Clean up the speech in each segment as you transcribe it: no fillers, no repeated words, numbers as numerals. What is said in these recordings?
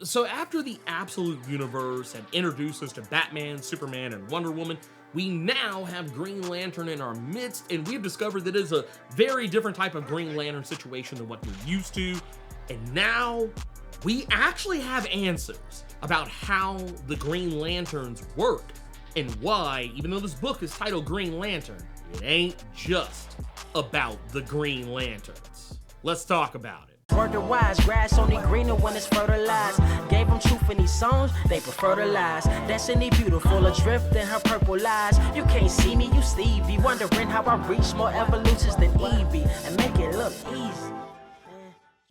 So after the Absolute Universe had introduced us to Batman, Superman, and Wonder Woman, we now have Green Lantern in our midst, and we've discovered that it is a very different type of Green Lantern situation than what we're used to. And now we actually have answers about how the Green Lanterns work and why, even though this book is titled Green Lantern, it ain't just about the Green Lanterns. Let's talk about it. Word to wise, grass only greener when it's fertilized. Gave them truth in these songs, they prefer to lies. Destiny beautiful, adrift in her purple eyes. You can't see me, you Stevie, wondering how I reach more evolutions than Evie and make it look easy.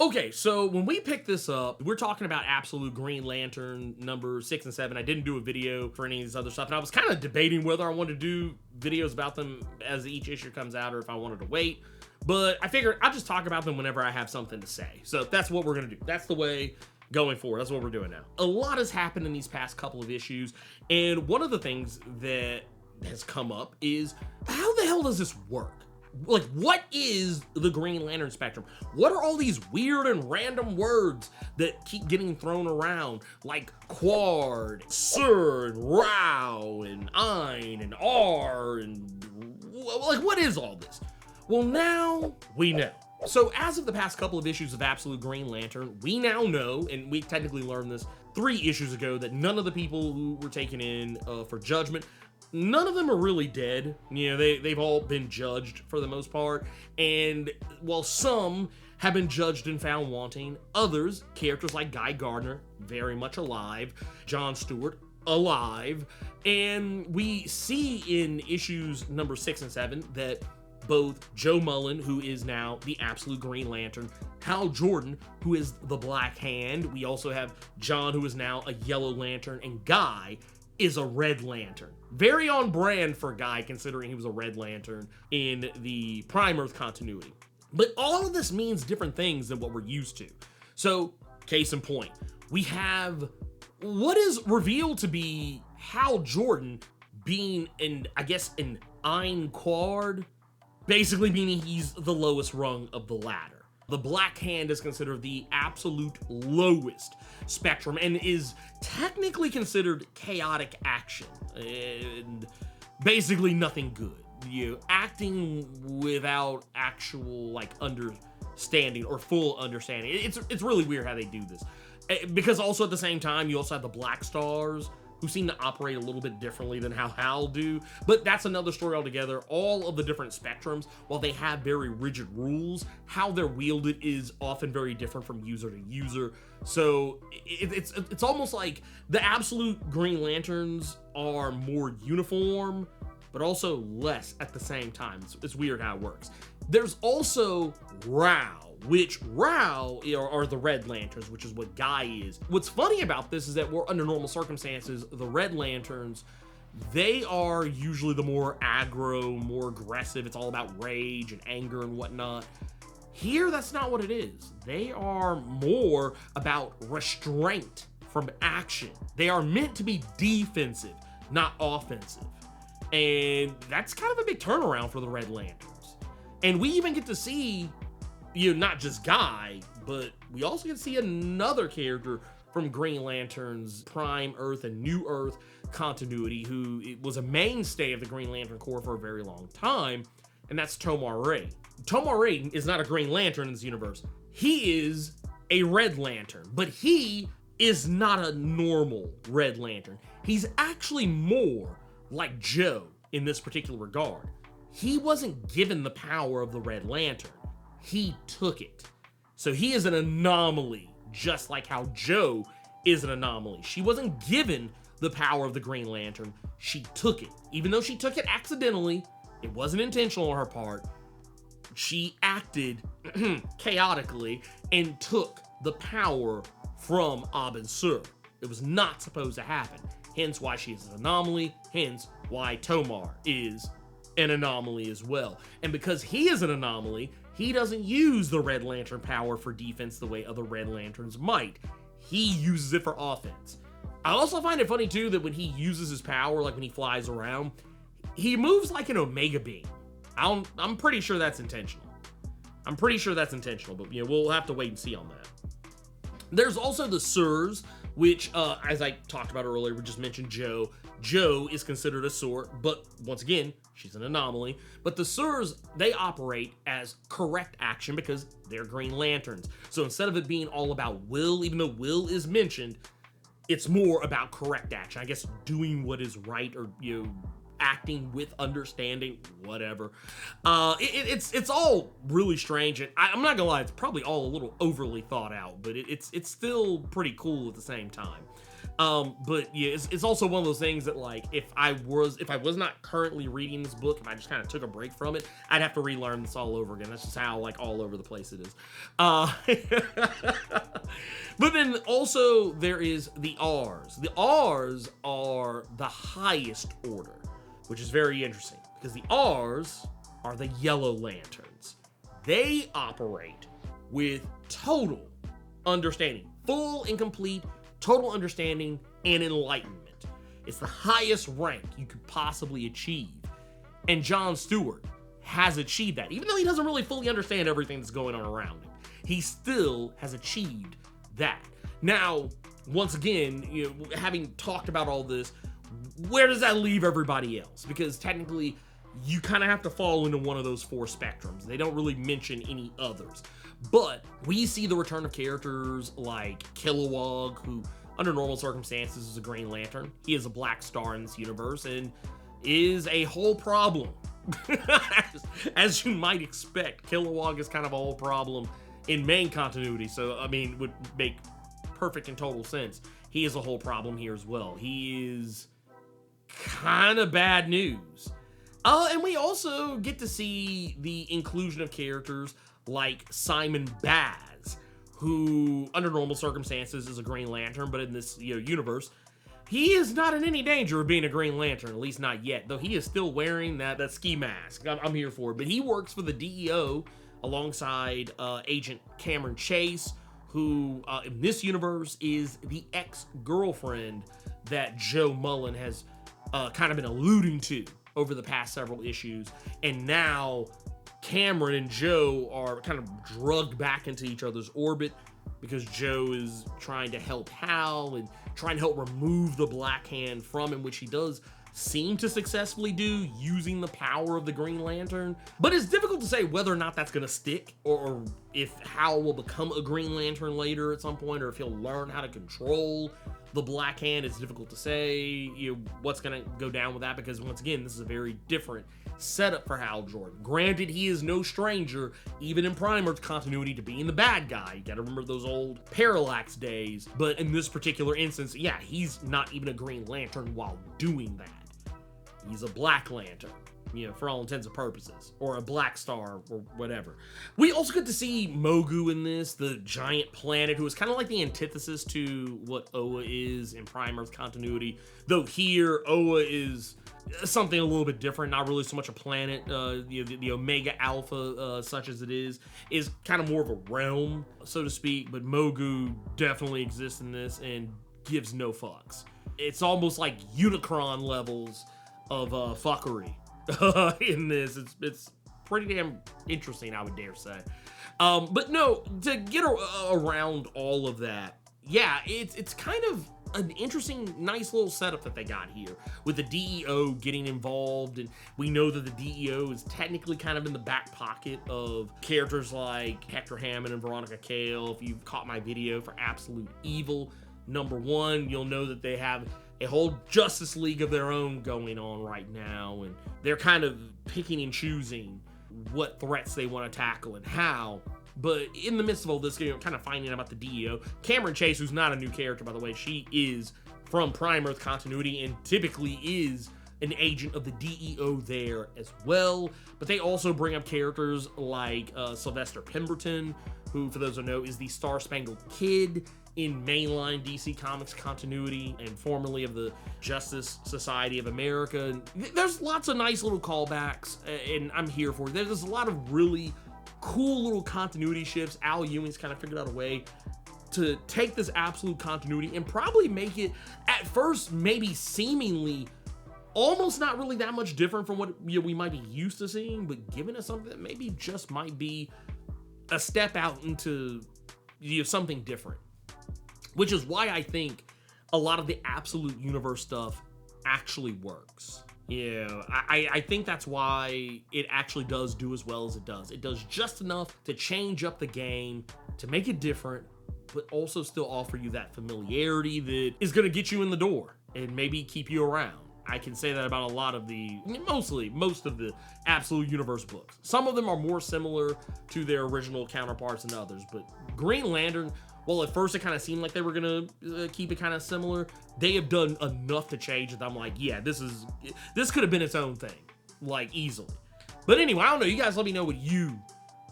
Okay, so when we picked this up, we're talking about Absolute Green Lantern number 6 and 7. I didn't do a video for any of this other stuff, and I was kind of debating whether I wanted to do videos about them as each issue comes out or if I wanted to wait. But I figured I'll just talk about them whenever I have something to say. So that's what we're going to do. That's the way going forward. That's what we're doing now. A lot has happened in these past couple of issues, and one of the things that has come up is, how the hell does this work? Like, what is the Green Lantern spectrum? What are all these weird and random words that keep getting thrown around? Like Quard, Sir, and Rao, and Ein, and R, and like, what is all this? Well, now we know. So as of the past couple of issues of Absolute Green Lantern, we now know, and we technically learned this 3 issues ago, that none of the people who were taken in for judgment, none of them are really dead. You know, they've all been judged for the most part. And while some have been judged and found wanting, others, characters like Guy Gardner, very much alive, John Stewart, alive. And we see in issues number 6 and 7 that both Joe Mullen, who is now the Absolute Green Lantern, Hal Jordan, who is the Black Hand, we also have John, who is now a Yellow Lantern, and Guy is a Red Lantern. Very on brand for Guy, considering he was a Red Lantern in the Prime Earth continuity. But all of this means different things than what we're used to. So, case in point, we have what is revealed to be Hal Jordan being an Ein Quard, basically meaning he's the lowest rung of the ladder. The Black Hand is considered the absolute lowest spectrum and is technically considered chaotic action and basically nothing good. You acting without actual understanding or full understanding. It's really weird how they do this, because also at the same time you also have the Black Stars, who seem to operate a little bit differently than how Hal do, but that's another story altogether. All of the different spectrums, while they have very rigid rules, how they're wielded is often very different from user to user. So it's almost like the Absolute Green Lanterns are more uniform, but also less at the same time. It's weird how it works. There's also Rao, which Rao are the Red Lanterns, which is what Guy is. What's funny about this is that we're under normal circumstances, the Red Lanterns, they are usually the more aggro, more aggressive. It's all about rage and anger and whatnot. Here, that's not what it is. They are more about restraint from action. They are meant to be defensive, not offensive. And that's kind of a big turnaround for the Red Lanterns. And we even get to see, not just Guy, but we also get to see another character from Green Lantern's Prime Earth and New Earth continuity, who was a mainstay of the Green Lantern Corps for a very long time, and that's Tomar-Ray. Tomar-Ray is not a Green Lantern in this universe. He is a Red Lantern, but he is not a normal Red Lantern. He's actually more like Joe in this particular regard. He wasn't given the power of the Red Lantern. He took it. So he is an anomaly, just like how Joe is an anomaly. She wasn't given the power of the Green Lantern. She took it. Even though she took it accidentally, it wasn't intentional on her part. She acted chaotically and took the power from Abin Sur. It was not supposed to happen. Hence why she is an anomaly. Hence why Tomar is an anomaly as well. And because he is an anomaly, he doesn't use the Red Lantern power for defense the way other Red Lanterns might. He uses it for offense. I also find it funny too that when he uses his power, like when he flies around, he moves like an Omega beam. I'm pretty sure that's intentional. but we'll have to wait and see on that. There's also the Sirs, which, as I talked about earlier, we just mentioned Joe. Joe is considered a SORT, but once again, she's an anomaly. But the SIRS, they operate as correct action because they're Green Lanterns. So instead of it being all about will, even though will is mentioned, it's more about correct action. I guess doing what is right, or, you know, acting with understanding, whatever. It's all really strange, and I'm not gonna lie, it's probably all a little overly thought out, but it's still pretty cool at the same time. But yeah, it's also one of those things that, like, if I was not currently reading this book, if I just kind of took a break from it, I'd have to relearn this all over again. That's just how, like, all over the place it is. But then also there is the R's. The R's are the highest order, which is very interesting because the R's are the Yellow Lanterns. They operate with total understanding, full and complete total understanding and enlightenment. It's the highest rank you could possibly achieve. And John Stewart has achieved that. Even though he doesn't really fully understand everything that's going on around him, he still has achieved that. Now, once again, you know, having talked about all this, where does that leave everybody else? Because technically, you kind of have to fall into one of those four spectrums. They don't really mention any others. But we see the return of characters like Kilowog, who under normal circumstances is a Green Lantern. He is a black star in this universe and is a whole problem. As you might expect, Kilowog is kind of a whole problem in main continuity. So, I mean, would make perfect and total sense. He is a whole problem here as well. He is kind of bad news. And we also get to see the inclusion of characters like Simon Baz, who under normal circumstances is a Green Lantern, but in this, you know, universe, he is not in any danger of being a Green Lantern, at least not yet, though he is still wearing that ski mask. I'm here for it. But he works for the DEO alongside Agent Cameron Chase, who in this universe is the ex-girlfriend that Joe Mullen has kind of been alluding to over the past several issues. And now Cameron and Joe are kind of drugged back into each other's orbit because Joe is trying to help Hal and trying to help remove the Black Hand from him, which he does seem to successfully do using the power of the Green Lantern. But it's difficult to say whether or not that's going to stick, or if Hal will become a Green Lantern later at some point, or if he'll learn how to control the Black Hand. It's difficult to say, you know, what's going to go down with that, because once again, this is a very different setup for Hal Jordan. Granted, he is no stranger, even in Primer's continuity, to being the bad guy. You gotta remember those old Parallax days. But in this particular instance, yeah, he's not even a Green Lantern while doing that. He's a Black Lantern, you know, for all intents and purposes, or a Black Star, or whatever. We also get to see Mogu in this, the giant planet, who is kind of like the antithesis to what Oa is in Primer's continuity. Though here, Oa is something a little bit different, not really so much a planet. The Omega Alpha, such as it is kind of more of a realm, so to speak. But Mogu definitely exists in this and gives no fucks. It's almost like Unicron levels of fuckery in this. It's pretty damn interesting, I would dare say. But no, to get around all of that, yeah, it's kind of an interesting, nice little setup that they got here with the DEO getting involved. And we know that the DEO is technically kind of in the back pocket of characters like Hector Hammond and Veronica Cale. If you've caught my video for Absolute Evil #1, you'll know that they have a whole Justice League of their own going on right now, and they're kind of picking and choosing what threats they want to tackle and how. But in the midst of all this, you know, kind of finding out about the DEO, Cameron Chase, who's not a new character, by the way, she is from Prime Earth continuity and typically is an agent of the DEO there as well. But they also bring up characters like Sylvester Pemberton, who, for those who know, is the Star-Spangled Kid in mainline DC Comics continuity and formerly of the Justice Society of America. And there's lots of nice little callbacks, and I'm here for it. There's a lot of really cool little continuity shifts. Al Ewing's kind of figured out a way to take this absolute continuity and probably make it, at first, maybe seemingly almost not really that much different from what, you know, we might be used to seeing, but giving us something that maybe just might be a step out into, you know, something different. Which is why I think a lot of the Absolute Universe stuff actually works. Yeah, I think that's why it actually does do as well as it does. It does just enough to change up the game, to make it different, but also still offer you that familiarity that is going to get you in the door and maybe keep you around. I can say that about a lot of most of the Absolute Universe books. Some of them are more similar to their original counterparts than others, but Green Lantern, well, at first it kind of seemed like they were gonna keep it kind of similar. They have done enough to change that I'm like, yeah, this could have been its own thing, like easily. But anyway, I don't know. You guys let me know what you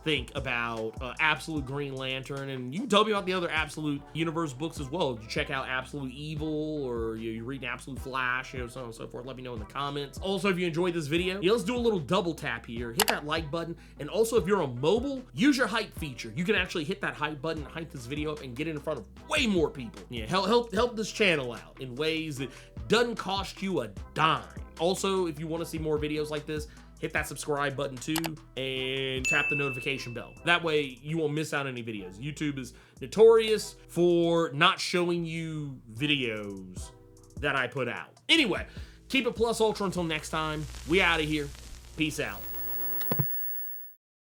think about Absolute Green Lantern, and you can tell me about the other Absolute Universe books as well. Did you check out Absolute Evil, or you reading Absolute Flash, so on and so forth? Let me know in the comments. Also, if you enjoyed this video, let's do a little double tap here. Hit that like button, and also if you're on mobile, use your hype feature. You can actually hit that hype button, hype this video up, and get it in front of way more people. Yeah, help this channel out in ways that doesn't cost you a dime. Also, if you want to see more videos like this, hit that subscribe button too, and tap the notification bell. That way you won't miss out on any videos. YouTube is notorious for not showing you videos that I put out. Anyway, keep it plus ultra until next time. We out of here. Peace out.